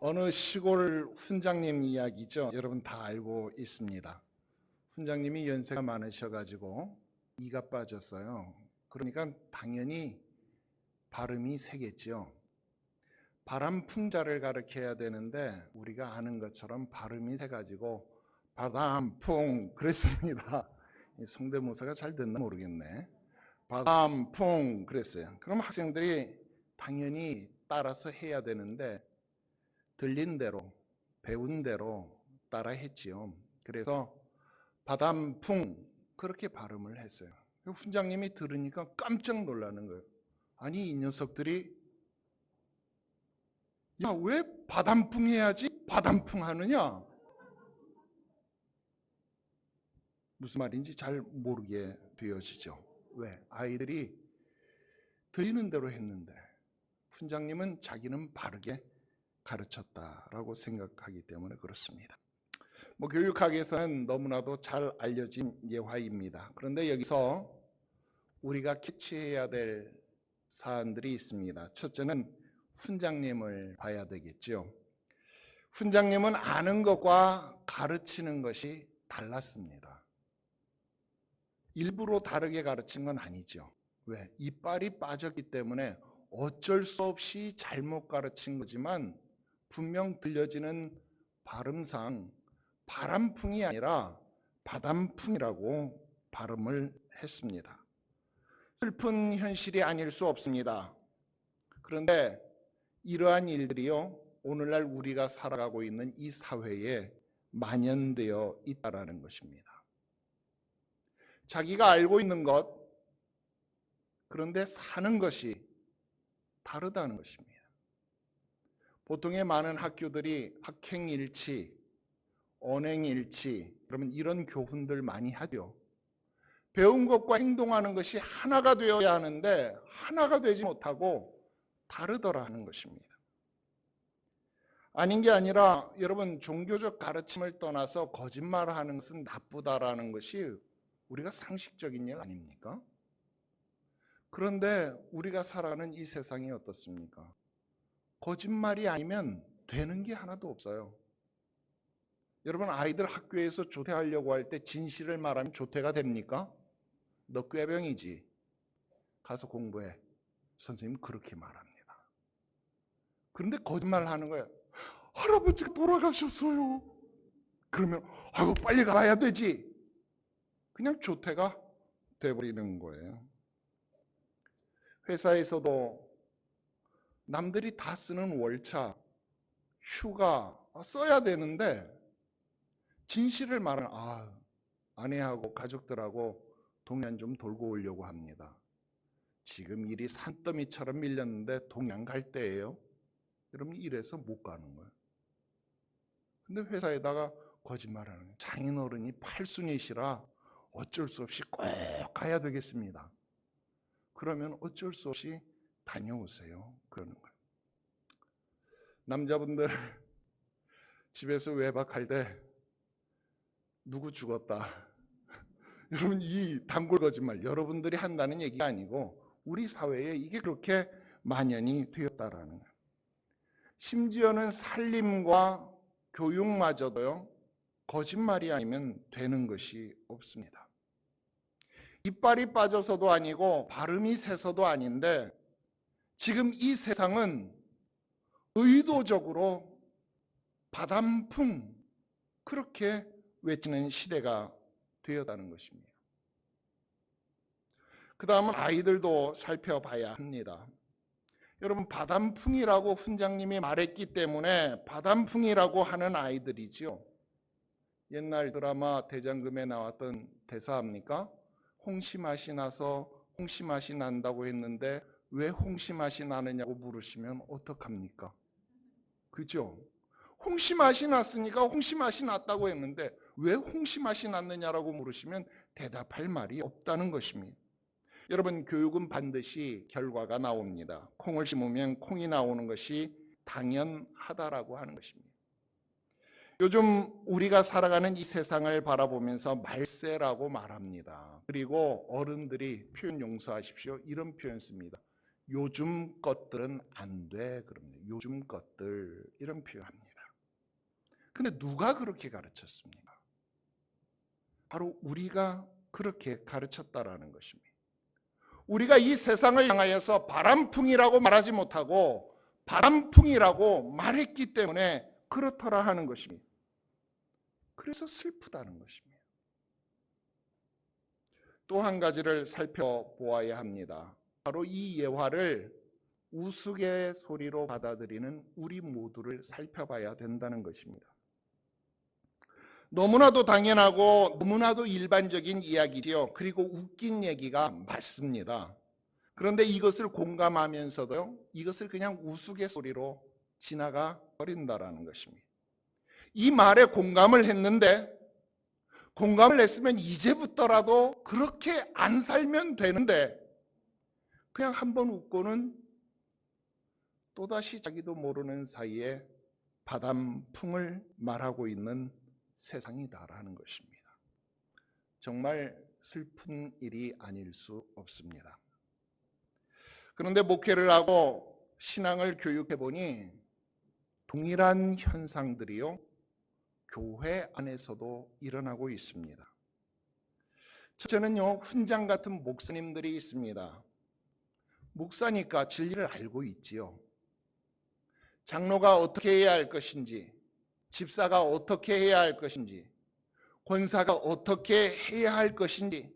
어느 시골 훈장님 이야기죠. 여러분 다 알고 있습니다. 훈장님이 연세가 많으셔가지고 이가 빠졌어요. 그러니까 당연히 발음이 세겠죠. 바람풍자를 가르쳐야 되는데 우리가 아는 것처럼 발음이 세가지고 바람풍 그랬습니다. 성대모사가 잘 됐나 모르겠네. 바람풍 그랬어요. 그럼 학생들이 당연히 따라서 해야 되는데 들린 대로 배운 대로 따라 했지요. 그래서 바람풍 그렇게 발음을 했어요. 훈장님이 들으니까 깜짝 놀라는 거예요. 아니 이 녀석들이 야 왜 바람풍 해야지 바람풍 하느냐? 무슨 말인지 잘 모르게 되어지죠. 왜? 아이들이 들리는 대로 했는데 훈장님은 자기는 바르게 가르쳤다라고 생각하기 때문에 그렇습니다. 교육학에서는 너무나도 잘 알려진 예화입니다. 그런데 여기서 우리가 캐치해야 될 사안들이 있습니다. 첫째는 훈장님을 봐야 되겠죠. 훈장님은 아는 것과 가르치는 것이 달랐습니다. 일부러 다르게 가르친 건 아니죠. 왜? 이빨이 빠졌기 때문에 어쩔 수 없이 잘못 가르친 거지만 분명 들려지는 발음상 바람풍이 아니라 바람풍이라고 발음을 했습니다. 슬픈 현실이 아닐 수 없습니다. 그런데 이러한 일들이요, 오늘날 우리가 살아가고 있는 이 사회에 만연되어 있다라는 것입니다. 자기가 알고 있는 것, 그런데 사는 것이 다르다는 것입니다. 보통의 많은 학교들이 학행일치, 언행일치, 그러면 이런 교훈들 많이 하죠. 배운 것과 행동하는 것이 하나가 되어야 하는데 하나가 되지 못하고 다르더라 하는 것입니다. 아닌 게 아니라 여러분 종교적 가르침을 떠나서 거짓말하는 것은 나쁘다라는 것이 우리가 상식적인 일 아닙니까? 그런데 우리가 살아가는 이 세상이 어떻습니까? 거짓말이 아니면 되는 게 하나도 없어요. 여러분 아이들 학교에서 조퇴하려고 할 때 진실을 말하면 조퇴가 됩니까? 너 꾀병이지. 가서 공부해. 선생님 그렇게 말합니다. 그런데 거짓말하는 거예요. 할아버지가 돌아가셨어요. 그러면 아이고 빨리 가야 되지. 그냥 조퇴가 돼버리는 거예요. 회사에서도 남들이 다 쓰는 월차, 휴가 써야 되는데 진실을 말하는 아내하고 가족들하고 동양 좀 돌고 오려고 합니다. 지금 일이 산더미처럼 밀렸는데 동양 갈 때예요. 여러분 이래서 못 가는 거예요. 근데 회사에다가 거짓말하는 거예요. 장인어른이 팔순이시라 어쩔 수 없이 꼭 가야 되겠습니다. 그러면 어쩔 수 없이 다녀오세요. 그러는 거예요. 남자분들 집에서 외박할 때 누구 죽었다. 여러분 이 단골 거짓말 여러분들이 한다는 얘기가 아니고 우리 사회에 이게 그렇게 만연이 되었다라는 거예요. 심지어는 살림과 교육마저도요 거짓말이 아니면 되는 것이 없습니다. 이빨이 빠져서도 아니고 발음이 새서도 아닌데 지금 이 세상은 의도적으로 바람풍 그렇게 외치는 시대가 되었다는 것입니다. 그 다음은 아이들도 살펴봐야 합니다. 여러분 바람풍이라고 훈장님이 말했기 때문에 바람풍이라고 하는 아이들이지요. 옛날 드라마 대장금에 나왔던 대사합니까? 홍시맛이 나서 홍시맛이 난다고 했는데 왜 홍시맛이 나느냐고 물으시면 어떡합니까? 그죠? 홍시맛이 났으니까 홍시맛이 났다고 했는데 왜 홍시맛이 났느냐라고 물으시면 대답할 말이 없다는 것입니다. 여러분 교육은 반드시 결과가 나옵니다. 콩을 심으면 콩이 나오는 것이 당연하다라고 하는 것입니다. 요즘 우리가 살아가는 이 세상을 바라보면서 말세라고 말합니다. 그리고 어른들이 표현 용서하십시오. 이런 표현 씁니다. 요즘 것들은 안 돼. 그럽니다. 요즘 것들 이런 표현합니다. 근데 누가 그렇게 가르쳤습니까? 바로 우리가 그렇게 가르쳤다라는 것입니다. 우리가 이 세상을 향하여서 바람풍이라고 말하지 못하고 바람풍이라고 말했기 때문에 그렇더라 하는 것입니다. 그래서 슬프다는 것입니다. 또 한 가지를 살펴보아야 합니다. 바로 이 예화를 우스갯소리로 받아들이는 우리 모두를 살펴봐야 된다는 것입니다. 너무나도 당연하고 너무나도 일반적인 이야기지요. 그리고 웃긴 얘기가 맞습니다. 그런데 이것을 공감하면서도요, 이것을 그냥 우스갯소리로 지나가 버린다라는 것입니다. 이 말에 공감을 했는데, 공감을 했으면 이제부터라도 그렇게 안 살면 되는데 그냥 한번 웃고는 또다시 자기도 모르는 사이에 바람풍을 말하고 있는 세상이다라는 것입니다. 정말 슬픈 일이 아닐 수 없습니다. 그런데 목회를 하고 신앙을 교육해 보니 동일한 현상들이요, 교회 안에서도 일어나고 있습니다. 첫째는요, 훈장 같은 목사님들이 있습니다. 목사니까 진리를 알고 있지요. 장로가 어떻게 해야 할 것인지, 집사가 어떻게 해야 할 것인지, 권사가 어떻게 해야 할 것인지,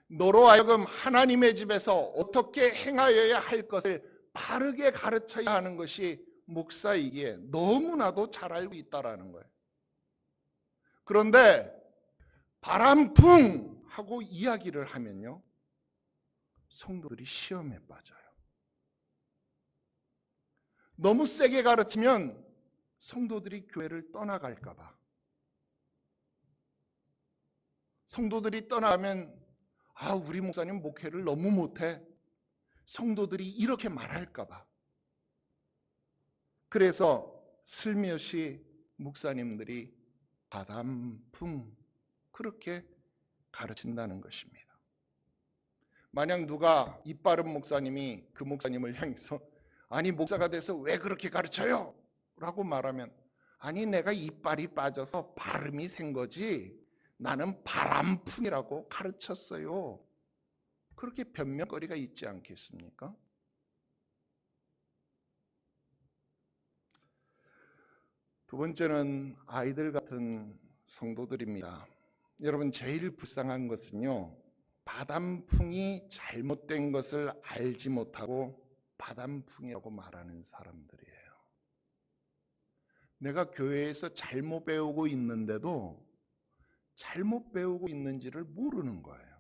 너로 하여금 하나님의 집에서 어떻게 행하여야 할 것을 바르게 가르쳐야 하는 것이 목사이기에 너무나도 잘 알고 있다라는 거예요. 그런데 바람풍 하고 이야기를 하면요, 성도들이 시험에 빠져요. 너무 세게 가르치면 성도들이 교회를 떠나갈까 봐. 성도들이 떠나면 우리 목사님 목회를 너무 못해. 성도들이 이렇게 말할까 봐. 그래서 슬며시 목사님들이 바람풍 그렇게 가르친다는 것입니다. 만약 누가 이빠른 목사님이 그 목사님을 향해서 아니 목사가 돼서 왜 그렇게 가르쳐요? 라고 말하면 아니 내가 이빨이 빠져서 발음이 생 거지 나는 바람풍이라고 가르쳤어요. 그렇게 변명거리가 있지 않겠습니까? 두 번째는 아이들 같은 성도들입니다. 여러분 제일 불쌍한 것은요, 바람풍이 잘못된 것을 알지 못하고 바람풍이라고 말하는 사람들이에요. 내가 교회에서 잘못 배우고 있는데도 잘못 배우고 있는지를 모르는 거예요.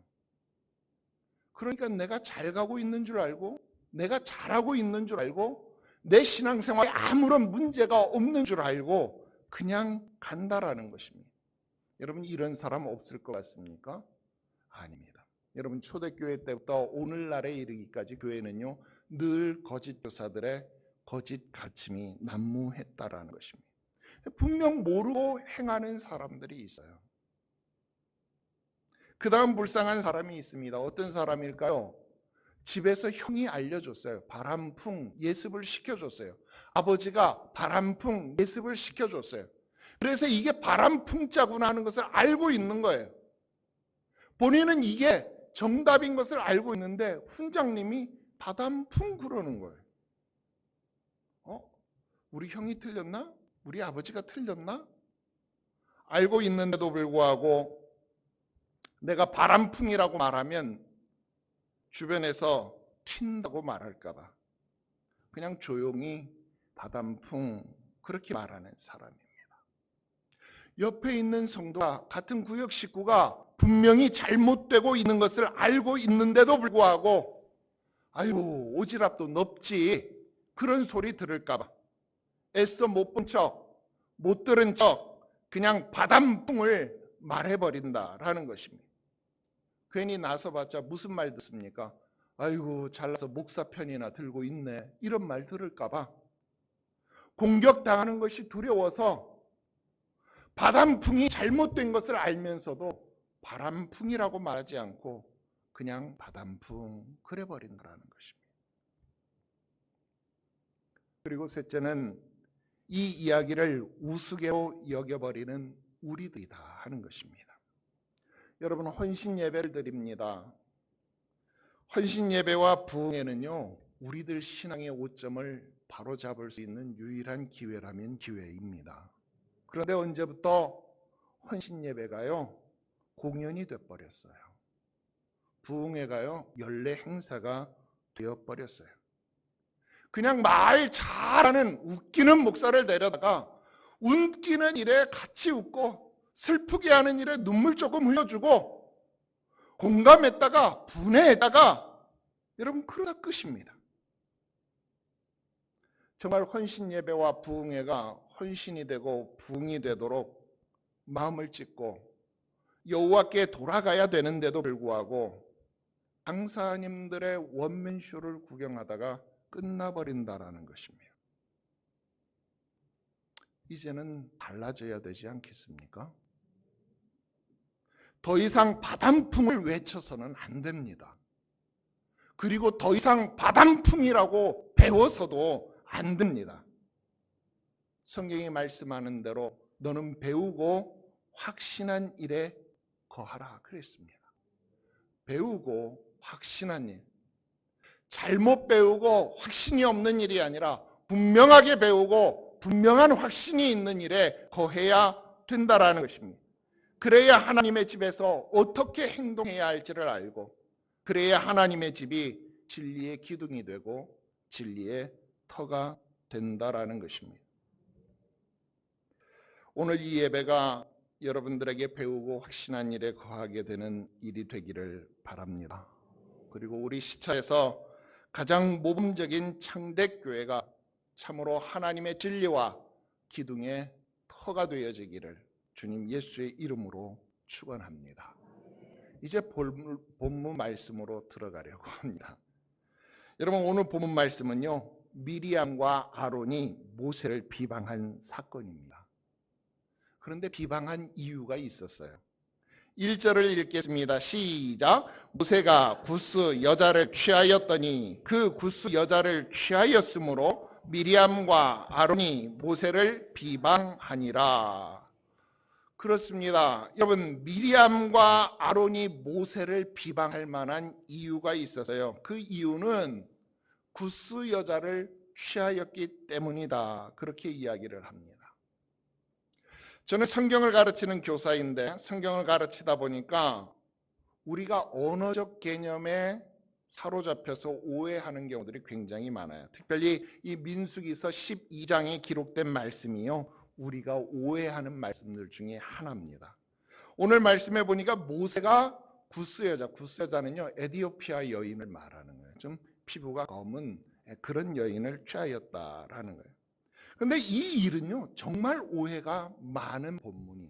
그러니까 내가 잘 가고 있는 줄 알고 내가 잘하고 있는 줄 알고 내 신앙생활에 아무런 문제가 없는 줄 알고 그냥 간다라는 것입니다. 여러분 이런 사람 없을 것 같습니까? 아닙니다. 여러분 초대교회 때부터 오늘날에 이르기까지 교회는요 늘 거짓 교사들의 거짓 가르침이 난무했다라는 것입니다. 분명 모르고 행하는 사람들이 있어요. 그 다음 불쌍한 사람이 있습니다. 어떤 사람일까요? 집에서 형이 알려줬어요. 바람풍 예습을 시켜줬어요. 아버지가 바람풍 예습을 시켜줬어요. 그래서 이게 바람풍자구나 하는 것을 알고 있는 거예요. 본인은 이게 정답인 것을 알고 있는데 훈장님이 바람풍 그러는 거예요. 우리 형이 틀렸나? 우리 아버지가 틀렸나? 알고 있는데도 불구하고 내가 바람풍이라고 말하면 주변에서 튄다고 말할까 봐 그냥 조용히 바람풍 그렇게 말하는 사람입니다. 옆에 있는 성도와 같은 구역 식구가 분명히 잘못되고 있는 것을 알고 있는데도 불구하고 오지랖도 넓지 그런 소리 들을까 봐 애써 못 본 척, 못 들은 척 그냥 바람풍을 말해버린다라는 것입니다. 괜히 나서봤자 무슨 말 듣습니까? 잘나서 목사 편이나 들고 있네 이런 말 들을까 봐 공격당하는 것이 두려워서 바람풍이 잘못된 것을 알면서도 바람풍이라고 말하지 않고 그냥 바람풍 그래버린다는 것입니다. 그리고 셋째는 이 이야기를 우스개로 여겨버리는 우리들이다 하는 것입니다. 여러분, 헌신 예배를 드립니다. 헌신 예배와 부흥회는요, 우리들 신앙의 오점을 바로잡을 수 있는 유일한 기회라면 기회입니다. 그런데 언제부터 헌신 예배가요 공연이 돼버렸어요. 부흥회가요 연례 행사가 되어버렸어요. 그냥 말 잘하는 웃기는 목사를 내려다가 웃기는 일에 같이 웃고 슬프게 하는 일에 눈물 조금 흘려주고 공감했다가 분해했다가 여러분 그러다 끝입니다. 정말 헌신 예배와 부흥회가 헌신이 되고 부흥이 되도록 마음을 찢고 여호와께 돌아가야 되는데도 불구하고 강사님들의 원맨쇼를 구경하다가 끝나버린다라는 것입니다. 이제는 달라져야 되지 않겠습니까? 더 이상 바람풍을 외쳐서는 안 됩니다. 그리고 더 이상 바람풍이라고 배워서도 안 됩니다. 성경이 말씀하는 대로 너는 배우고 확신한 일에 거하라 그랬습니다. 배우고 확신한 일. 잘못 배우고 확신이 없는 일이 아니라 분명하게 배우고 분명한 확신이 있는 일에 거해야 된다라는 것입니다. 그래야 하나님의 집에서 어떻게 행동해야 할지를 알고 그래야 하나님의 집이 진리의 기둥이 되고 진리의 터가 된다라는 것입니다. 오늘 이 예배가 여러분들에게 배우고 확신한 일에 거하게 되는 일이 되기를 바랍니다. 그리고 우리 시차에서 가장 모범적인 창대교회가 참으로 하나님의 진리와 기둥의 터가 되어지기를 주님 예수의 이름으로 축원합니다. 이제 본문 말씀으로 들어가려고 합니다. 여러분, 오늘 본문 말씀은요 미리암과 아론이 모세를 비방한 사건입니다. 그런데 비방한 이유가 있었어요. 1절을 읽겠습니다. 시작. 모세가 구스 여자를 취하였더니 그 구스 여자를 취하였으므로 미리암과 아론이 모세를 비방하니라. 그렇습니다. 여러분, 미리암과 아론이 모세를 비방할 만한 이유가 있었어요. 그 이유는 구스 여자를 취하였기 때문이다. 그렇게 이야기를 합니다. 저는 성경을 가르치는 교사인데 성경을 가르치다 보니까 우리가 언어적 개념에 사로잡혀서 오해하는 경우들이 굉장히 많아요. 특별히 이 민수기서 12장에 기록된 말씀이요 우리가 오해하는 말씀들 중에 하나입니다. 오늘 말씀해 보니까 모세가 구스 여자는요 에티오피아 여인을 말하는 거예요. 좀 피부가 검은 그런 여인을 취하였다라는 거예요. 근데 이 일은요 정말 오해가 많은 본문이,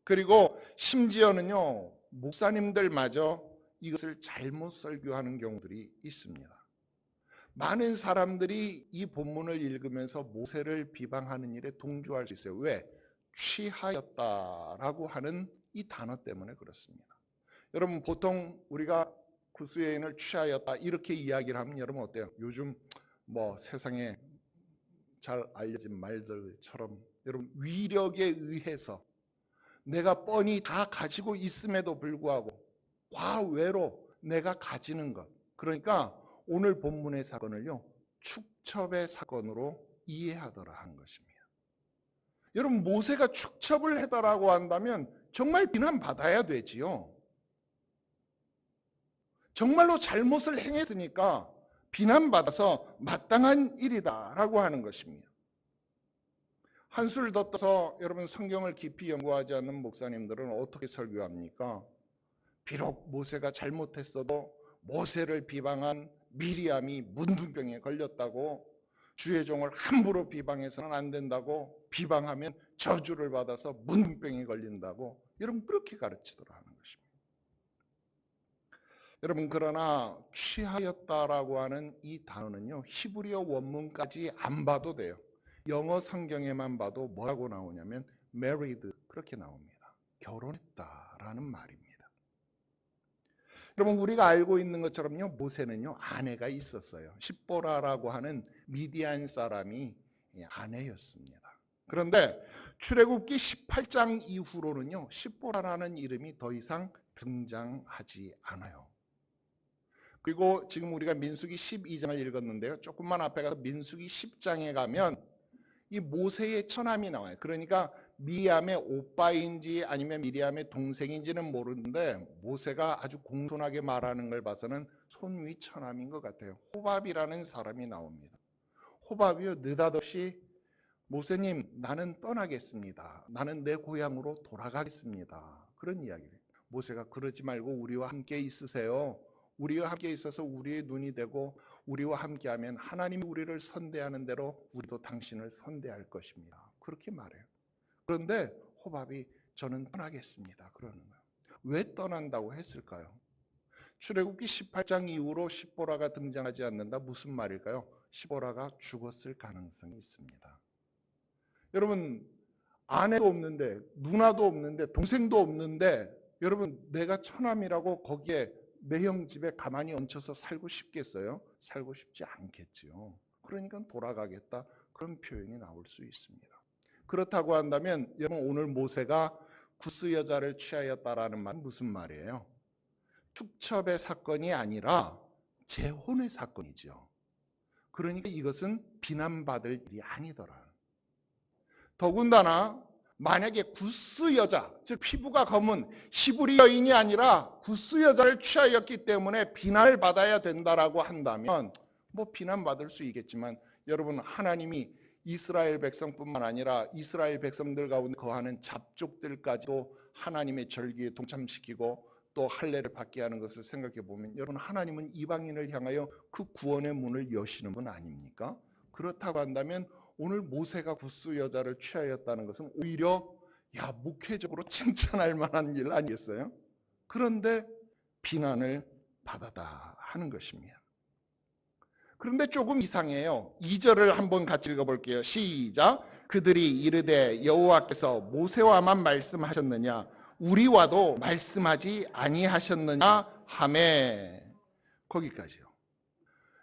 그리고 심지어는요 목사님들마저 이것을 잘못 설교하는 경우들이 있습니다. 많은 사람들이 이 본문을 읽으면서 모세를 비방하는 일에 동조할 수 있어요. 왜? 취하였다라고 하는 이 단어 때문에 그렇습니다. 여러분, 보통 우리가 구스 여인을 취하였다 이렇게 이야기를 하면 여러분 어때요? 요즘 뭐 세상에 잘 알려진 말들처럼 여러분 위력에 의해서 내가 뻔히 다 가지고 있음에도 불구하고 과외로 내가 가지는 것, 그러니까 오늘 본문의 사건을요 축첩의 사건으로 이해하더라 하는 것입니다. 여러분, 모세가 축첩을 해달라고 한다면 정말 비난받아야 되지요. 정말로 잘못을 행했으니까 비난받아서 마땅한 일이다라고 하는 것입니다. 한술 더 떠서 여러분 성경을 깊이 연구하지 않는 목사님들은 어떻게 설교합니까? 비록 모세가 잘못했어도 모세를 비방한 미리암이 문둥병에 걸렸다고, 주의 종을 함부로 비방해서는 안 된다고, 비방하면 저주를 받아서 문둥병에 걸린다고 여러분 그렇게 가르치더라 하는 것입니다. 여러분, 그러나 취하였다라고 하는 이 단어는요 히브리어 원문까지 안 봐도 돼요. 영어 성경에만 봐도 뭐라고 나오냐면 married 그렇게 나옵니다. 결혼했다라는 말입니다. 여러분 우리가 알고 있는 것처럼요, 모세는요 아내가 있었어요. 십보라라고 하는 미디안 사람이 아내였습니다. 그런데 출애굽기 18장 이후로는요 십보라라는 이름이 더 이상 등장하지 않아요. 그리고 지금 우리가 민수기 12장을 읽었는데요, 조금만 앞에 가서 민수기 10장에 가면 이 모세의 처남이 나와요. 그러니까 미리암의 오빠인지 아니면 미리암의 동생인지는 모르는데 모세가 아주 공손하게 말하는 걸 봐서는 손위 처남인 것 같아요. 호밥이라는 사람이 나옵니다. 호밥이요 느닷없이 모세님 나는 떠나겠습니다. 나는 내 고향으로 돌아가겠습니다. 그런 이야기를. 모세가 그러지 말고 우리와 함께 있으세요. 우리와 함께 있어서 우리의 눈이 되고 우리와 함께하면 하나님이 우리를 선대하는 대로 우리도 당신을 선대할 것입니다. 그렇게 말해요. 그런데 호밥이 저는 떠나겠습니다. 그러는 거예요. 왜 떠난다고 했을까요? 출애굽기 18장 이후로 십보라가 등장하지 않는다. 무슨 말일까요? 십보라가 죽었을 가능성이 있습니다. 여러분 아내도 없는데 누나도 없는데 동생도 없는데 여러분 내가 처남이라고 거기에 매형 집에 가만히 얹혀서 살고 싶겠어요? 살고 싶지 않겠지요. 그러니까 돌아가겠다 그런 표현이 나올 수 있습니다. 그렇다고 한다면 여러분 오늘 모세가 구스 여자를 취하였다라는 말은 무슨 말이에요? 축첩의 사건이 아니라 재혼의 사건이죠. 그러니까 이것은 비난받을 일이 아니더라. 더군다나 만약에 구스 여자, 즉 피부가 검은 히브리 여인이 아니라 구스 여자를 취하였기 때문에 비난을 받아야 된다라고 한다면 뭐 비난받을 수 있겠지만 여러분 하나님이 이스라엘 백성뿐만 아니라 이스라엘 백성들 가운데 거하는 잡족들까지도 하나님의 절기에 동참시키고 또 할례를 받게 하는 것을 생각해 보면 여러분 하나님은 이방인을 향하여 그 구원의 문을 여시는 분 아닙니까? 그렇다고 한다면 오늘 모세가 구스 여자를 취하였다는 것은 오히려 목회적으로 칭찬할 만한 일 아니겠어요? 그런데 비난을 받았다 하는 것입니다. 그런데 조금 이상해요. 2절을 한번 같이 읽어볼게요. 시작. 그들이 이르되 여호와께서 모세와만 말씀하셨느냐 우리와도 말씀하지 아니하셨느냐 하매. 거기까지요.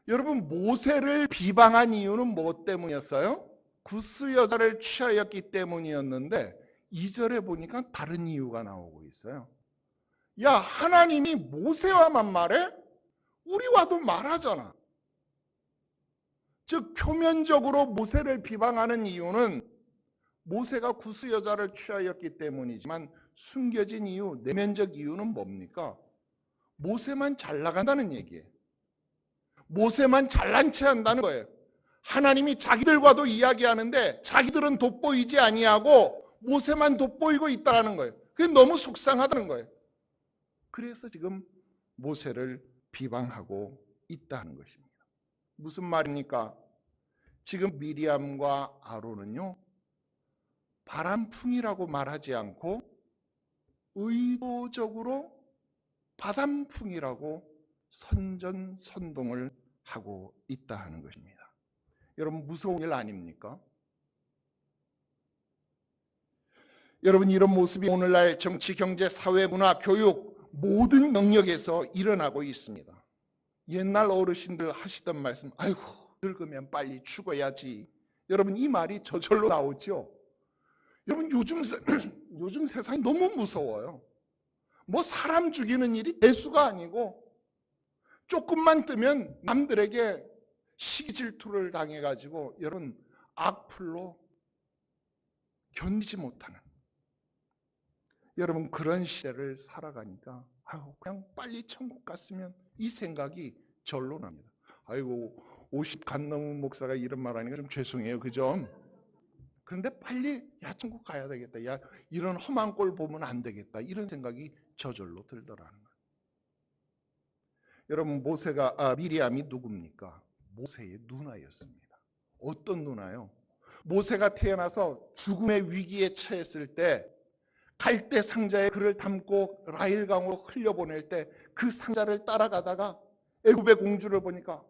여러분 모세를 비방한 이유는 뭐 때문이었어요? 구스 여자를 취하였기 때문이었는데 2절에 보니까 다른 이유가 나오고 있어요. 야 하나님이 모세와만 말해? 우리와도 말하잖아. 즉 표면적으로 모세를 비방하는 이유는 모세가 구스 여자를 취하였기 때문이지만 숨겨진 이유, 내면적 이유는 뭡니까? 모세만 잘 나간다는 얘기예요. 모세만 잘난 체 한다는 거예요. 하나님이 자기들과도 이야기하는데 자기들은 돋보이지 아니하고 모세만 돋보이고 있다는 거예요. 그게 너무 속상하다는 거예요. 그래서 지금 모세를 비방하고 있다는 것입니다. 무슨 말입니까? 지금 미리암과 아론은요 바람풍이라고 말하지 않고 의도적으로 바람풍이라고 선전선동을 하고 있다 하는 것입니다. 여러분 무서운 일 아닙니까? 여러분 이런 모습이 오늘날 정치, 경제, 사회, 문화, 교육 모든 영역에서 일어나고 있습니다. 옛날 어르신들 하시던 말씀, 아이고 늙으면 빨리 죽어야지. 여러분 이 말이 저절로 나오죠. 여러분 요즘 세상이 너무 무서워요. 뭐 사람 죽이는 일이 대수가 아니고 조금만 뜨면 남들에게 시기 질투를 당해가지고 여러분 악플로 견디지 못하는 여러분 그런 시대를 살아가니까 그냥 빨리 천국 갔으면 이 생각이 절로 납니다. 아이고 50 간 넘은 목사가 이런 말 하니까 좀 죄송해요. 그죠? 그런데 빨리 천국 가야 되겠다. 이런 험한 꼴 보면 안 되겠다. 이런 생각이 저절로 들더라는 거예요. 여러분 미리암이 누굽니까? 모세의 누나였습니다. 어떤 누나요? 모세가 태어나서 죽음의 위기에 처했을 때 갈대 상자에 그를 담고 라일강으로 흘려보낼 때 그 상자를 따라가다가 애굽의 공주를 보니까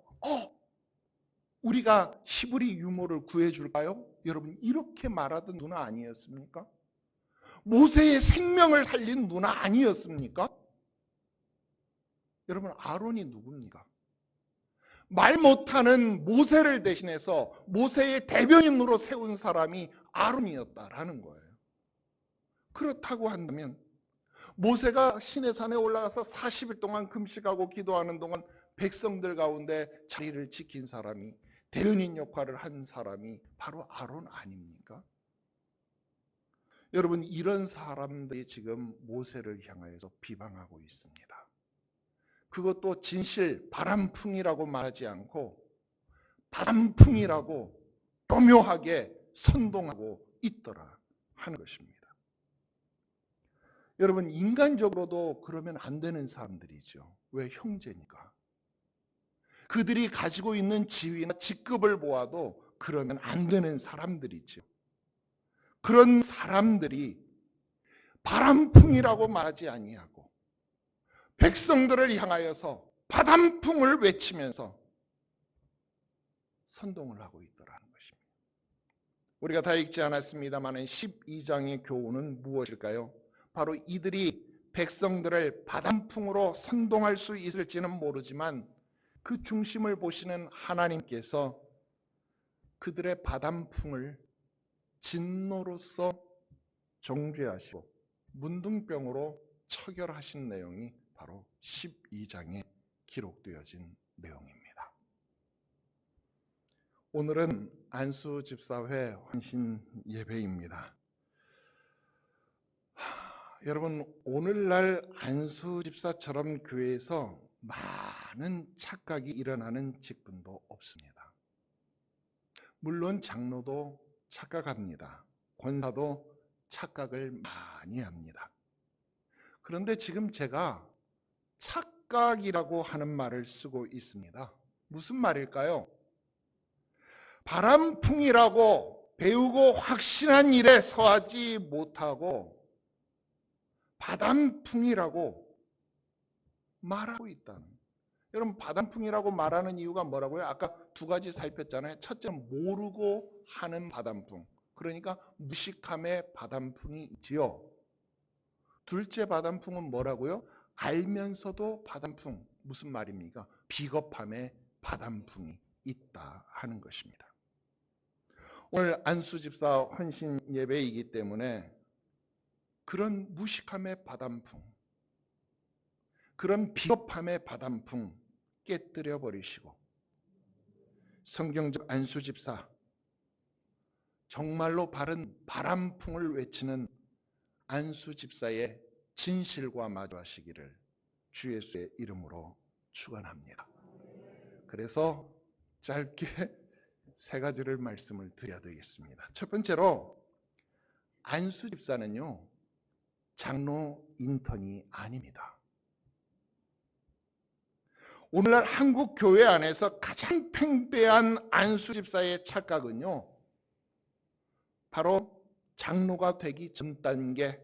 우리가 히브리 유모를 구해줄까요? 여러분 이렇게 말하던 누나 아니었습니까? 모세의 생명을 살린 누나 아니었습니까? 여러분, 아론이 누굽니까? 말 못하는 모세를 대신해서 모세의 대변인으로 세운 사람이 아론이었다라는 거예요. 그렇다고 한다면 모세가 시내산에 올라가서 40일 동안 금식하고 기도하는 동안 백성들 가운데 자리를 지킨 사람이, 대변인 역할을 한 사람이 바로 아론 아닙니까? 여러분, 이런 사람들이 지금 모세를 향하여서 비방하고 있습니다. 그것도 진실, 바람풍이라고 말하지 않고 바람풍이라고 교묘하게 선동하고 있더라 하는 것입니다. 여러분, 인간적으로도 그러면 안 되는 사람들이죠. 왜? 형제니까. 그들이 가지고 있는 지위나 직급을 보아도 그러면 안 되는 사람들이죠. 그런 사람들이 바람풍이라고 말하지 아니하고 백성들을 향하여서 바람풍을 외치면서 선동을 하고 있더라는 것입니다. 우리가 다 읽지 않았습니다만 12장의 교훈은 무엇일까요? 바로 이들이 백성들을 바람풍으로 선동할 수 있을지는 모르지만 그 중심을 보시는 하나님께서 그들의 바람풍을 진노로서 정죄하시고 문둥병으로 처결하신 내용이 바로 12장에 기록되어진 내용입니다. 오늘은 안수집사회 환신 예배입니다. 여러분, 오늘날 안수집사처럼 교회에서 많은 착각이 일어나는 직분도 없습니다. 물론 장로도 착각합니다. 권사도 착각을 많이 합니다. 그런데 지금 제가 착각이라고 하는 말을 쓰고 있습니다. 무슨 말일까요? 바람풍이라고 배우고 확신한 일에 서하지 못하고 바람풍이라고 말하고 있다는. 여러분, 바람풍이라고 말하는 이유가 뭐라고요? 아까 두 가지 살폈잖아요. 첫째는 모르고 하는 바람풍, 그러니까 무식함의 바람풍이 있지요. 둘째 바람풍은 뭐라고요? 알면서도 바람풍. 무슨 말입니까? 비겁함의 바람풍이 있다 하는 것입니다. 오늘 안수집사 헌신 예배이기 때문에 그런 무식함의 바람풍, 그런 비겁함의 바람풍 깨뜨려 버리시고 성경적 안수집사, 정말로 바른 바람풍을 외치는 안수집사의 진실과 마주하시기를 주 예수의 이름으로 축원합니다. 그래서 짧게 세 가지를 말씀을 드려야 되겠습니다. 첫 번째로, 안수집사는요 장로 인턴이 아닙니다. 오늘날 한국 교회 안에서 가장 팽배한 안수집사의 착각은요 바로 장로가 되기 전 단계,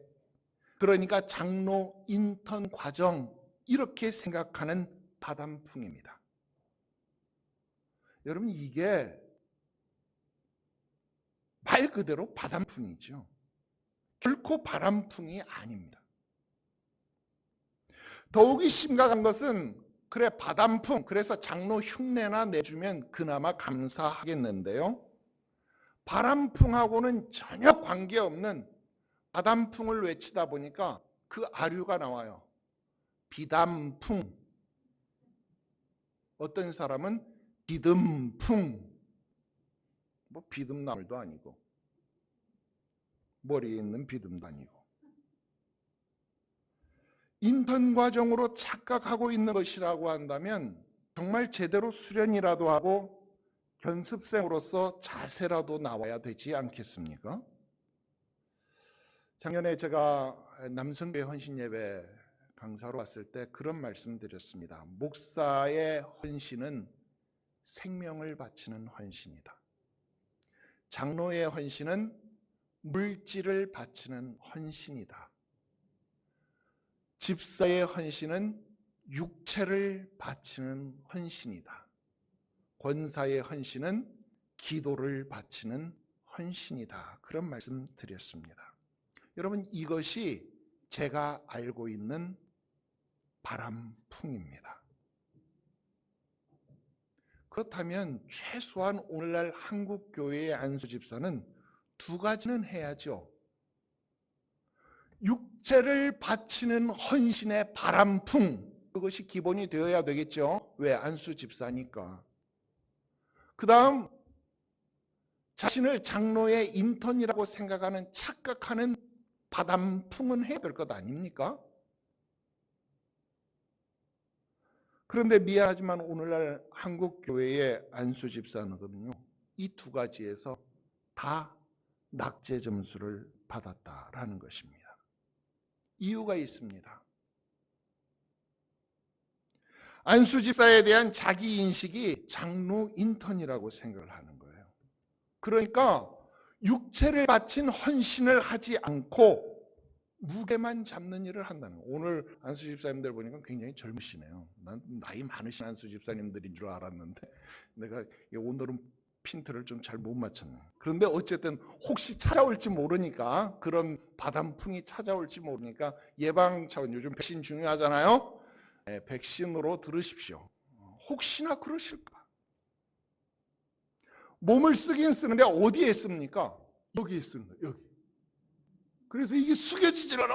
그러니까 장로 인턴 과정, 이렇게 생각하는 바람풍입니다. 여러분, 이게 말 그대로 바람풍이죠. 결코 바람풍이 아닙니다. 더욱이 심각한 것은, 그래 바람풍, 그래서 장로 흉내나 내주면 그나마 감사하겠는데요, 바람풍하고는 전혀 관계없는 바람풍을 외치다 보니까 그 아류가 나와요. 비담풍, 어떤 사람은 비듬풍, 뭐 비듬나물도 아니고 머리에 있는 비듬도 아니고, 인턴 과정으로 착각하고 있는 것이라고 한다면 정말 제대로 수련이라도 하고 견습생으로서 자세라도 나와야 되지 않겠습니까? 작년에 제가 남성교회 헌신예배 강사로 왔을 때 그런 말씀 드렸습니다. 목사의 헌신은 생명을 바치는 헌신이다. 장로의 헌신은 물질을 바치는 헌신이다. 집사의 헌신은 육체를 바치는 헌신이다. 권사의 헌신은 기도를 바치는 헌신이다. 그런 말씀 드렸습니다. 여러분, 이것이 제가 알고 있는 바람풍입니다. 그렇다면 최소한 오늘날 한국 교회의 안수 집사는 두 가지는 해야죠. 육체를 바치는 헌신의 바람풍, 그것이 기본이 되어야 되겠죠. 왜? 안수 집사니까. 그 다음 자신을 장로의 인턴이라고 생각하는 착각하는 바람풍은 해야 될 것 아닙니까? 그런데 미안하지만 오늘날 한국 교회의 안수 집사는요, 이 두 가지에서 다 낙제 점수를 받았다라는 것입니다. 이유가 있습니다. 안수 집사에 대한 자기 인식이 장로 인턴이라고 생각을 하는 거예요. 그러니까 육체를 바친 헌신을 하지 않고 무게만 잡는 일을 한다는 거예요. 오늘 안수 집사님들 보니까 굉장히 젊으시네요. 난 나이 많으신 안수 집사님들인 줄 알았는데 내가 오늘은 핀트를 좀 잘 못 맞췄네. 그런데 어쨌든 혹시 찾아올지 모르니까, 그런 바람풍이 찾아올지 모르니까 예방 차원, 요즘 백신 중요하잖아요. 네, 백신으로 들으십시오. 혹시나 그러실까? 몸을 쓰긴 쓰는데 어디에 씁니까? 여기에 쓰는 거예요. 여기. 그래서 이게 숙여지질 않아.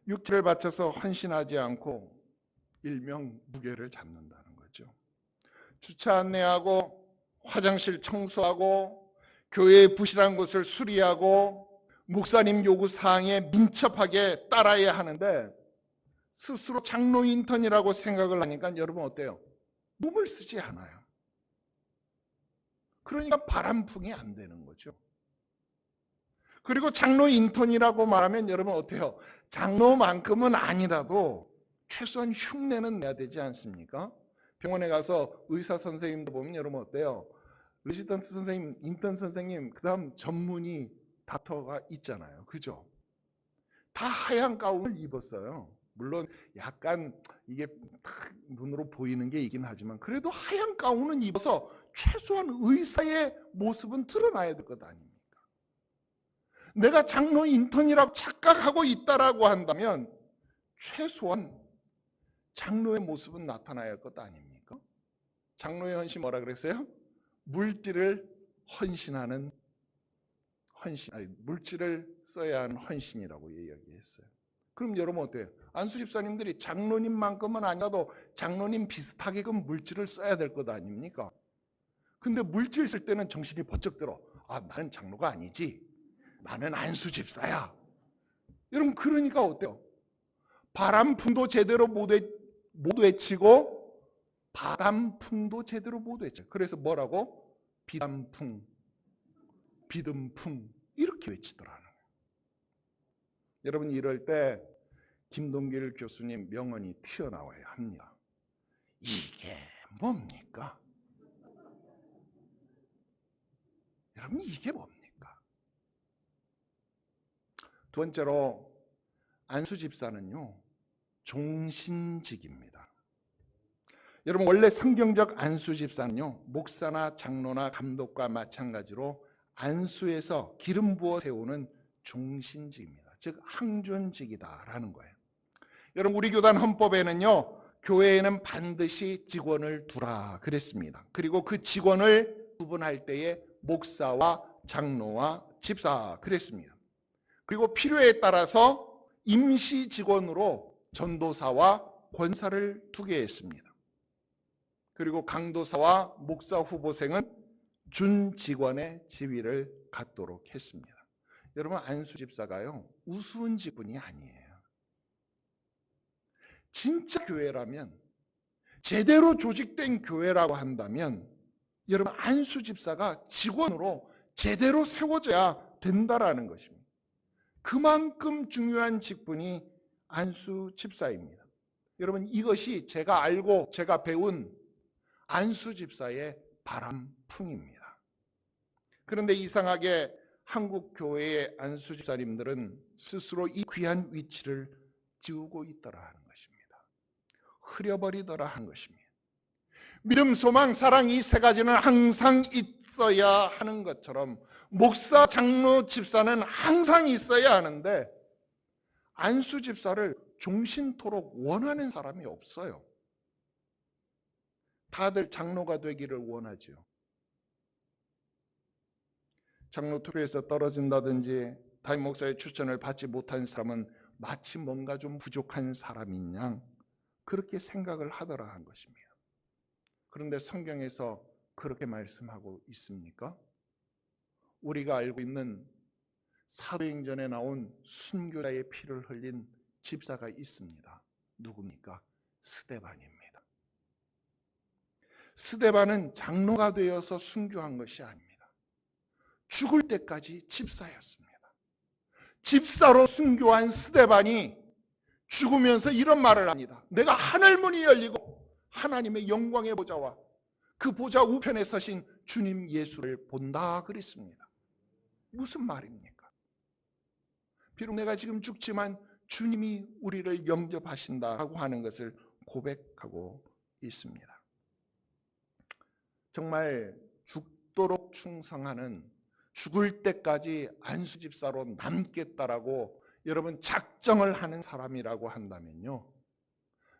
육체를 바쳐서 헌신하지 않고 일명 무게를 잡는다는 거죠. 주차 안내하고 화장실 청소하고 교회의 부실한 곳을 수리하고 목사님 요구 사항에 민첩하게 따라야 하는데 스스로 장로 인턴이라고 생각을 하니까 여러분 어때요? 몸을 쓰지 않아요. 그러니까 바람풍이 안 되는 거죠. 그리고 장로 인턴이라고 말하면 여러분 어때요? 장로만큼은 아니라도 최소한 흉내는 내야 되지 않습니까? 병원에 가서 의사 선생님도 보면 여러분 어때요? 레지던트 선생님, 인턴 선생님, 그 다음 전문의 닥터가 있잖아요. 그죠? 다 하얀 가운을 입었어요. 물론 약간 이게 눈으로 보이는 게 있긴 하지만 그래도 하얀 가운은 입어서 최소한 의사의 모습은 드러나야 될 것 아닙니까? 내가 장로 인턴이라고 착각하고 있다라고 한다면 최소한 장로의 모습은 나타나야 할 것 아닙니까? 장로의 헌신 뭐라 그랬어요? 물질을 헌신하는 헌신, 아니, 물질을 써야 하는 헌신이라고 이야기했어요. 그럼 여러분 어때요? 안수 집사님들이 장로님만큼은 아니라도 장로님 비슷하게끔 물질을 써야 될 것 아닙니까? 근데 물질 쓸 때는 정신이 번쩍 들어. 아, 나는 장로가 아니지. 나는 안수 집사야. 여러분 그러니까 어때요? 바람풍도 제대로 못 외치고 바람풍도 제대로 못 외쳐. 그래서 뭐라고? 비담풍, 비듬풍 이렇게 외치더라는 거예요. 여러분 이럴 때 김동길 교수님 명언이 튀어나와야 합니다. 이게 뭡니까? 여러분 이게 뭡니까? 두 번째로 안수 집사는요 종신직입니다. 여러분 원래 성경적 안수 집사는요 목사나 장로나 감독과 마찬가지로 안수에서 기름 부어 세우는 종신직입니다. 즉 항존직이다라는 거예요. 여러분 우리 교단 헌법에는요 교회에는 반드시 직원을 두라 그랬습니다. 그리고 그 직원을 구분할 때에 목사와 장로와 집사 그랬습니다. 그리고 필요에 따라서 임시 직원으로 전도사와 권사를 두게 했습니다. 그리고 강도사와 목사 후보생은 준 직원의 지위를 갖도록 했습니다. 여러분 안수 집사가요 우스운 직분이 아니에요. 진짜 교회라면, 제대로 조직된 교회라고 한다면 여러분 안수 집사가 직원으로 제대로 세워져야 된다라는 것입니다. 그만큼 중요한 직분이 안수 집사입니다. 여러분 이것이 제가 알고 제가 배운 안수 집사의 바람풍입니다. 그런데 이상하게 한국 교회의 안수 집사님들은 스스로 이 귀한 위치를 지우고 있더라 하는 것입니다. 흐려버리더라 한 것입니다. 믿음, 소망, 사랑 이 세 가지는 항상 있어야 하는 것처럼 목사, 장로, 집사는 항상 있어야 하는데 안수 집사를 종신토록 원하는 사람이 없어요. 다들 장로가 되기를 원하죠. 장로 투표에서 떨어진다든지 담임 목사의 추천을 받지 못한 사람은 마치 뭔가 좀 부족한 사람인 양 그렇게 생각을 하더라 한 것입니다. 그런데 성경에서 그렇게 말씀하고 있습니까? 우리가 알고 있는 사도행전에 나온 순교자의 피를 흘린 집사가 있습니다. 누굽니까? 스데반입니다. 스데반은 장로가 되어서 순교한 것이 아닙니다. 죽을 때까지 집사였습니다. 집사로 순교한 스데반이 죽으면서 이런 말을 합니다. 내가 하늘문이 열리고 하나님의 영광의 보좌와 그 보좌 우편에 서신 주님 예수를 본다 그랬습니다. 무슨 말입니까? 비록 내가 지금 죽지만 주님이 우리를 영접하신다고 하는 것을 고백하고 있습니다. 정말 죽도록 충성하는, 죽을 때까지 안수집사로 남겠다라고 여러분 작정을 하는 사람이라고 한다면요,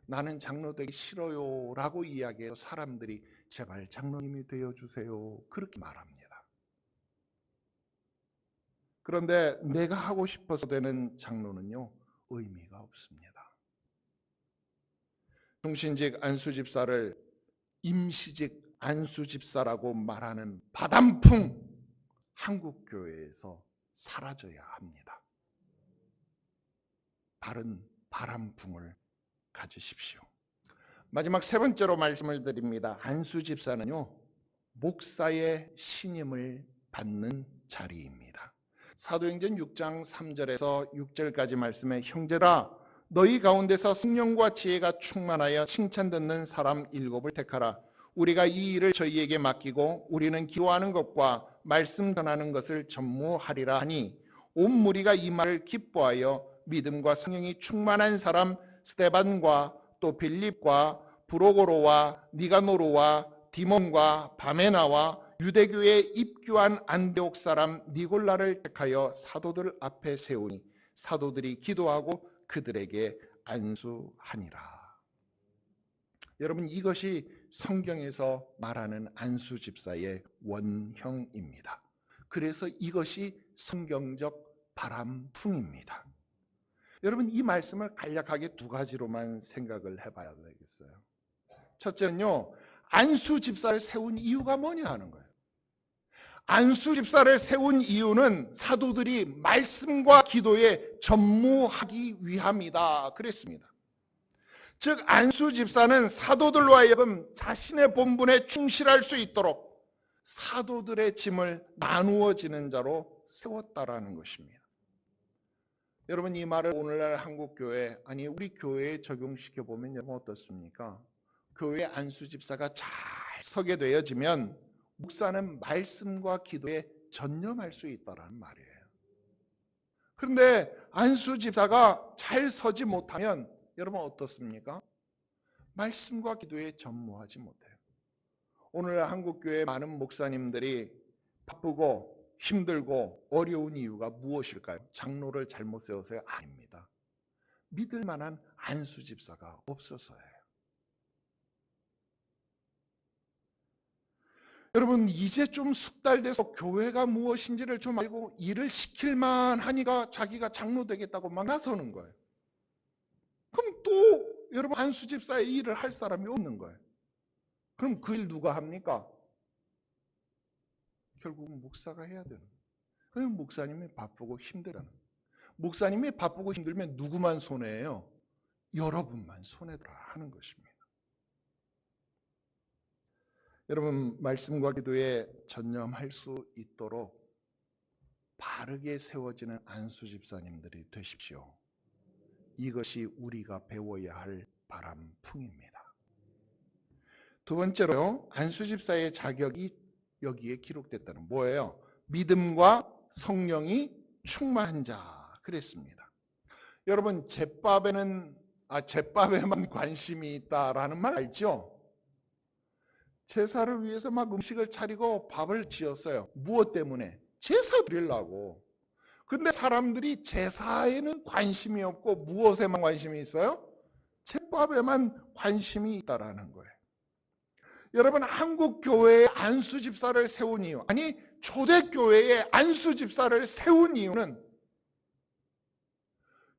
나는 장로 되기 싫어요 라고 이야기해서 사람들이 제발 장로님이 되어주세요 그렇게 말합니다. 그런데 내가 하고 싶어서 되는 장로는요 의미가 없습니다. 종신직 안수집사를 임시직 안수집사라고 말하는 바람풍 한국교회에서 사라져야 합니다. 바른 바람풍을 가지십시오. 마지막 세 번째로 말씀을 드립니다. 안수집사는요 목사의 신임을 받는 자리입니다. 사도행전 6장 3절에서 6절까지 말씀에 형제라 너희 가운데서 성령과 지혜가 충만하여 칭찬 듣는 사람 7을 택하라. 우리가 이 일을 저희에게 맡기고 우리는 기도하는 것과 말씀 전하는 것을 전무하리라 하니 온 무리가 이 말을 기뻐하여 믿음과 성령이 충만한 사람 스데반과 또 빌립과 브로고로와 니가노르와 디몬과 바메나와 유대교에 입교한 안디옥 사람 니골라를 택하여 사도들 앞에 세우니 사도들이 기도하고 그들에게 안수하니라. 여러분 이것이 성경에서 말하는 안수 집사의 원형입니다. 그래서 이것이 성경적 바람풍입니다. 여러분 이 말씀을 간략하게 두 가지로만 생각을 해봐야 되겠어요. 첫째는요, 안수 집사를 세운 이유가 뭐냐 하는 거예요. 안수 집사를 세운 이유는 사도들이 말씀과 기도에 전무하기 위함이다 그랬습니다. 즉 안수 집사는 사도들로 하여금 자신의 본분에 충실할 수 있도록 사도들의 짐을 나누어지는 자로 세웠다라는 것입니다. 여러분 이 말을 오늘날 한국교회 아니 우리 교회에 적용시켜 보면 여러분 어떻습니까? 교회 안수 집사가 잘 서게 되어지면 목사는 말씀과 기도에 전념할 수 있다라는 말이에요. 그런데 안수 집사가 잘 서지 못하면 여러분 어떻습니까? 말씀과 기도에 전무하지 못해요. 오늘 한국교회 많은 목사님들이 바쁘고 힘들고 어려운 이유가 무엇일까요? 장로를 잘못 세워서요? 아닙니다. 믿을 만한 안수 집사가 없어서예요. 여러분 이제 좀 숙달돼서 교회가 무엇인지를 좀 알고 일을 시킬만 하니까 자기가 장로 되겠다고 막 나서는 거예요. 그럼 또 여러분 안수 집사의 일을 할 사람이 없는 거예요. 그럼 그 일 누가 합니까? 결국은 목사가 해야 되는 거예요. 그럼 목사님이 바쁘고 힘들다는 거예요. 목사님이 바쁘고 힘들면 누구만 손해예요? 여러분만 손해더라 하는 것입니다. 여러분 말씀과 기도에 전념할 수 있도록 바르게 세워지는 안수 집사님들이 되십시오. 이것이 우리가 배워야 할 바람풍입니다. 두 번째로요, 안수 집사의 자격이 여기에 기록됐다는 뭐예요? 믿음과 성령이 충만한 자 그랬습니다. 여러분 제밥에만 관심이 있다라는 말 알죠? 제사를 위해서 막 음식을 차리고 밥을 지었어요. 무엇 때문에? 제사 드리려고. 근데 사람들이 제사에는 관심이 없고 무엇에만 관심이 있어요? 제밥에만 관심이 있다라는 거예요. 여러분, 한국 교회에 안수 집사를 세운 이유, 아니 초대교회에 안수 집사를 세운 이유는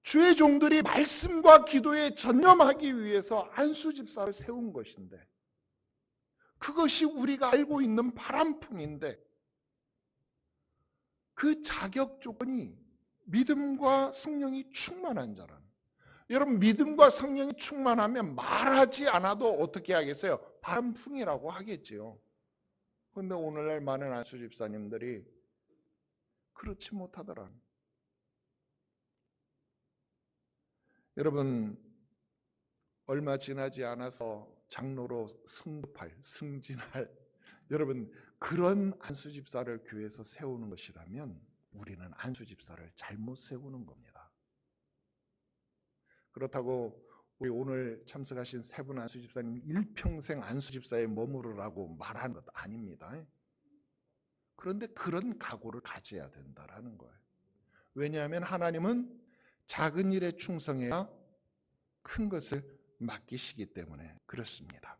주의 종들이 말씀과 기도에 전념하기 위해서 안수 집사를 세운 것인데, 그것이 우리가 알고 있는 바람풍인데, 그 자격 조건이 믿음과 성령이 충만한 자라는. 여러분, 믿음과 성령이 충만하면 말하지 않아도 어떻게 하겠어요? 바람풍이라고 하겠지요. 그런데 오늘날 많은 안수 집사님들이 그렇지 못하더라. 여러분, 얼마 지나지 않아서 장로로 승진할 여러분, 그런 안수 집사를 교회에서 세우는 것이라면 우리는 안수 집사를 잘못 세우는 겁니다. 그렇다고 우리 오늘 참석하신 세 분 안수 집사님 일평생 안수 집사에 머무르라고 말하는 것 아닙니다. 그런데 그런 각오를 가져야 된다라는 거예요. 왜냐하면 하나님은 작은 일에 충성해야 큰 것을 맡기시기 때문에 그렇습니다.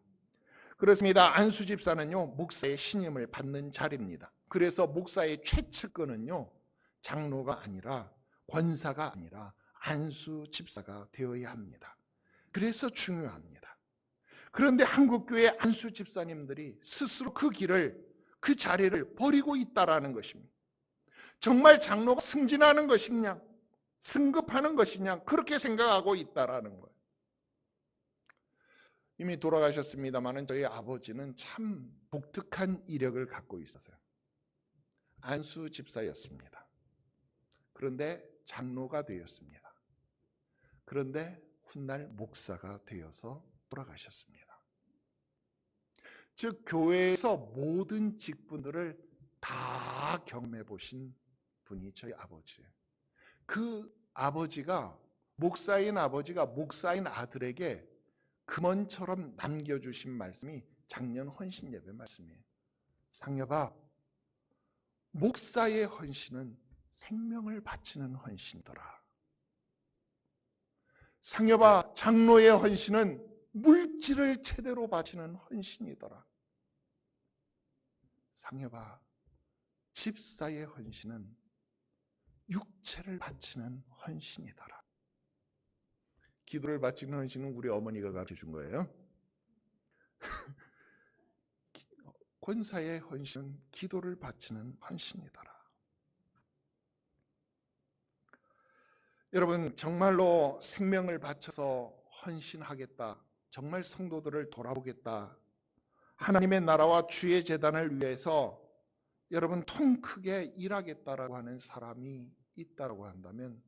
그렇습니다. 안수 집사는요, 목사의 신임을 받는 자리입니다. 그래서 목사의 최측근은요, 장로가 아니라 권사가 아니라 안수 집사가 되어야 합니다. 그래서 중요합니다. 그런데 한국교회 안수 집사님들이 스스로 그 자리를 버리고 있다라는 것입니다. 정말 장로가 승진하는 것이냐, 승급하는 것이냐, 그렇게 생각하고 있다라는 거예요. 이미 돌아가셨습니다마는 저희 아버지는 참 독특한 이력을 갖고 있었어요. 안수 집사였습니다. 그런데 장로가 되었습니다. 그런데 훗날 목사가 되어서 돌아가셨습니다. 즉 교회에서 모든 직분들을 다 경험해 보신 분이 저희 아버지예요. 그 아버지가 목사인 아들에게 금원처럼 남겨주신 말씀이 작년 헌신 예배 말씀이에요. 상여봐, 목사의 헌신은 생명을 바치는 헌신이더라. 상여봐, 장로의 헌신은 물질을 제대로 바치는 헌신이더라. 상여봐, 집사의 헌신은 육체를 바치는 헌신이더라. 기도를 바치는 헌신은 우리 어머니가 가르쳐준 거예요. 권사의 헌신은 기도를 바치는 헌신이더라. 여러분, 정말로 생명을 바쳐서 헌신하겠다, 정말 성도들을 돌아보겠다, 하나님의 나라와 주의 재단을 위해서 여러분 통 크게 일하겠다라고 하는 사람이 있다고 한다면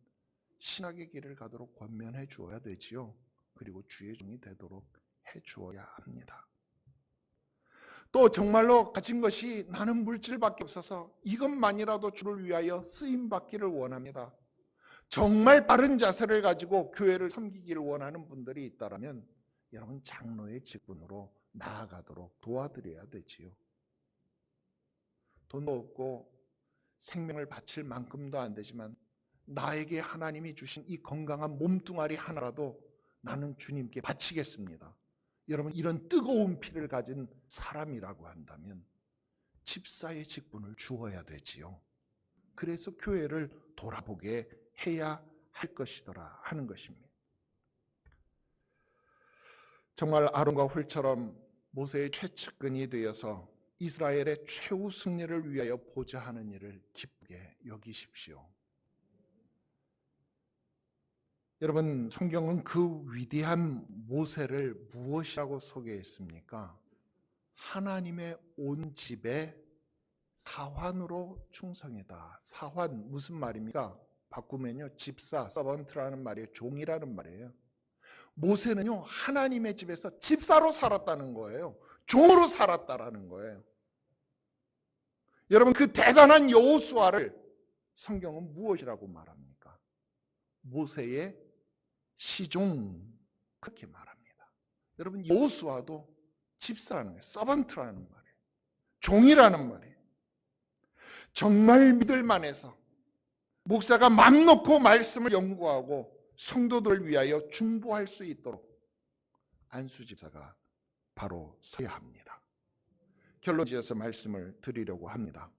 신학의 길을 가도록 권면해 주어야 되지요. 그리고 주의 종이 되도록 해 주어야 합니다. 또 정말로 가진 것이 나는 물질밖에 없어서 이것만이라도 주를 위하여 쓰임 받기를 원합니다. 정말 바른 자세를 가지고 교회를 섬기기를 원하는 분들이 있다면 여러분 장로의 직분으로 나아가도록 도와드려야 되지요. 돈도 없고 생명을 바칠 만큼도 안 되지만 나에게 하나님이 주신 이 건강한 몸뚱아리 하나라도 나는 주님께 바치겠습니다. 여러분, 이런 뜨거운 피를 가진 사람이라고 한다면 집사의 직분을 주어야 되지요. 그래서 교회를 돌아보게 해야 할 것이더라 하는 것입니다. 정말 아론과 훌처럼 모세의 최측근이 되어서 이스라엘의 최후 승리를 위하여 보좌하는 일을 기쁘게 여기십시오. 여러분, 성경은 그 위대한 모세를 무엇이라고 소개했습니까? 하나님의 온 집에 사환으로 충성이다. 사환 무슨 말입니까? 바꾸면요, 집사, 서번트라는 말이에요. 종이라는 말이에요. 모세는요, 하나님의 집에서 집사로 살았다는 거예요. 종으로 살았다라는 거예요. 여러분, 그 대단한 여호수아를 성경은 무엇이라고 말합니까? 모세의 시종, 그렇게 말합니다. 여러분, 여호수아도 집사라는 거예요. 서번트라는 말이에요. 종이라는 말이에요. 정말 믿을 만해서 목사가 맘 놓고 말씀을 연구하고 성도들을 위하여 중보할 수 있도록 안수 집사가 바로 서야 합니다. 결론 지어서 말씀을 드리려고 합니다.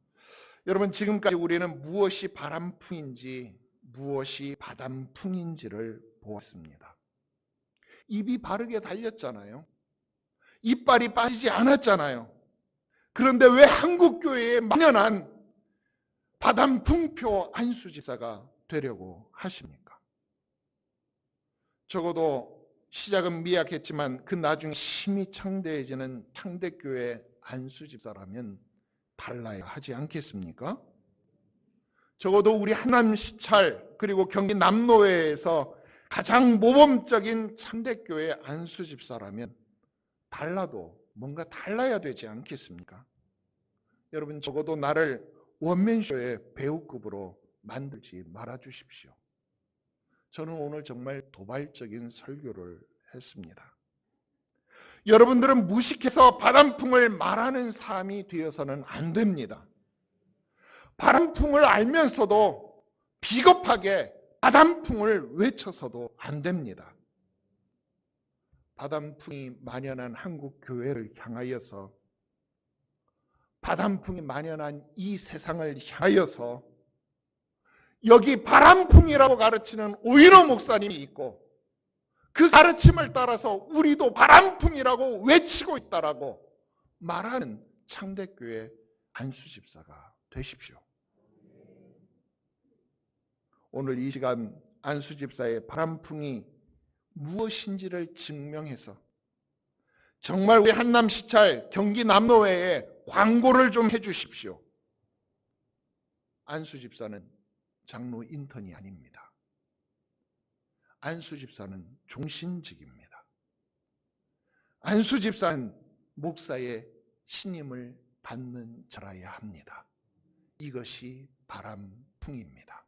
여러분, 지금까지 우리는 무엇이 바람풍인지 무엇이 바람풍인지를 보았습니다. 입이 바르게 달렸잖아요. 이빨이 빠지지 않았잖아요. 그런데 왜 한국교회에 만연한 바람풍표 안수집사가 되려고 하십니까? 적어도 시작은 미약했지만 그 나중에 심히 창대해지는 창대교회 안수집사라면 달라야 하지 않겠습니까? 적어도 우리 한남시찰 그리고 경기 남노회에서 가장 모범적인 창대교회 안수집사라면 달라도 뭔가 달라야 되지 않겠습니까? 여러분, 적어도 나를 원맨쇼의 배우급으로 만들지 말아 주십시오. 저는 오늘 정말 도발적인 설교를 했습니다. 여러분들은 무식해서 바람풍을 말하는 사람이 되어서는 안 됩니다. 바람풍을 알면서도 비겁하게 바람풍을 외쳐서도 안 됩니다. 바람풍이 만연한 한국 교회를 향하여서, 바람풍이 만연한 이 세상을 향하여서 여기 바람풍이라고 가르치는 오인호 목사님이 있고 그 가르침을 따라서 우리도 바람풍이라고 외치고 있다라고 말하는 창대교회 안수집사가 되십시오. 오늘 이 시간 안수집사의 바람풍이 무엇인지를 증명해서 정말 우리 한남시찰 경기 남노회에 광고를 좀 해주십시오. 안수집사는 장로 인턴이 아닙니다. 안수집사는 종신직입니다. 안수집사는 목사의 신임을 받는 자라야 합니다. 이것이 바람풍입니다.